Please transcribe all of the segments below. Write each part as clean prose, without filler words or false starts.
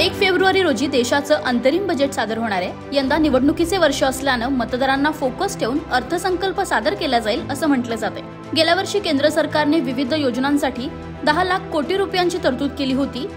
1 February रोजी देशाचं अंतरिम बजेट सादर होणार आहे। यंदा निवडणुकीचे वर्ष असल्यानं मतदारांना फोकस ठेवून अर्थसंकल्प सादर केला जाईल असं म्हटलं जाते। गेल्या वर्षी केंद्र सरकारने विविध योजनांसाठी 10 लाख कोटी रुपयांची तरतूद केली होती।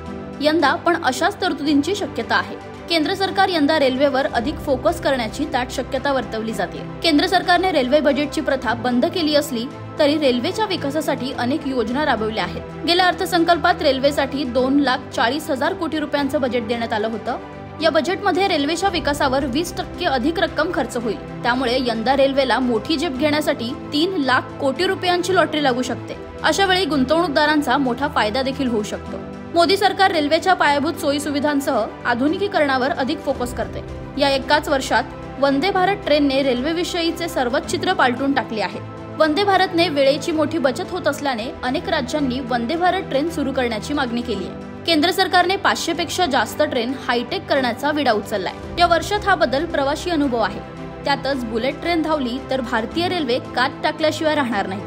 यंदा पण अशाच तरतुदींची शक्यता आहे। केंद्र सरकार यंदा रेल्वेवर अधिक फोकस करण्याची दाट शक्यता वर्तवली जाते। केंद्र सरकारने रेल्वे बजेटची प्रथा बंद केली असली तरी रेल्वेच्या विकासासाठी अनेक योजना राबवल्या आहेत। गेल्या अर्थसंकल्पात रेल्वेसाठी 2,40,000 कोटी रुपयांचं बजेट देण्यात आलं होतं। या बजेटमध्ये रेल्वेच्या विकासावर 20% अधिक रक्कम खर्च होईल। त्यामुळे यंदा रेल्वेला मोठी झेप घेण्यासाठी 3 लाख कोटी रुपयांची लॉटरी लागू शकते। अशा वेळी गुंतवणूकदारांचा मोठा फायदा देखील होऊ शकतो। मोदी सरकार रेल्वेच्या पायाभूत सोयी सुविधांसह आधुनिकीकरणावर अधिक फोकस करते। या एकाच वर्षात वंदे भारत ट्रेनने रेल्वेविषयीचे सर्वच चित्र पालटून टाकले आहे। वंदे भारतने वेळेची मोठी बचत होत असल्याने अनेक राज्यांनी वंदे भारत ट्रेन सुरू करण्याची मागणी केली आहे। केंद्र सरकारने 500 पेक्षा जास्त ट्रेन हायटेक करण्याचा विडा उचललाय। या वर्षात हा बदल प्रवासी अनुभव आहे। त्यातच बुलेट ट्रेन धावली तर भारतीय रेल्वे कात टाकल्याशिवाय राहणार नाही।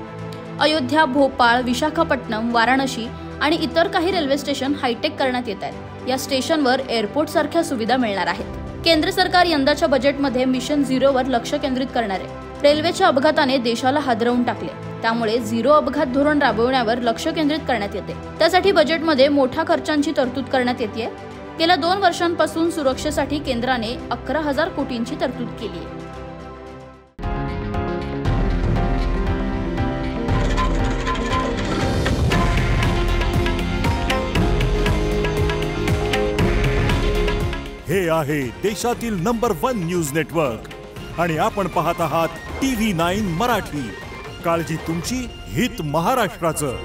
अयोध्या, भोपाळ, विशाखापट्टणम, वाराणसी आणि इतर काही रेल्वे स्टेशन हायटेक करण्यात येत आहेत। या स्टेशनवर एअरपोर्ट सारख्या सुविधा मिळणार आहेत। केंद्र सरकार यंदाच्या बजेटमध्ये मिशन 0 वर लक्ष केंद्रित करणार आहे। रेल्वेच्या अपघाताने देशाला हादरवून टाकले, त्यामुळे 0 अपघात धोरण राबवण्यावर लक्ष केंद्रित करण्यात येते। त्यासाठी बजेटमध्ये मोठ्या खर्चांची तरतूद करण्यात येते। गेल्या 2 वर्षांपासून सुरक्षेसाठी केंद्राने 11,000 कोटींची तरतूद केली आहे। हे आहे देशातील नंबर 1 न्यूज नेटवर्क आणि आपण पाहत आहात TV9 मराठी। काळजी तुमची, हित महाराष्ट्राचं।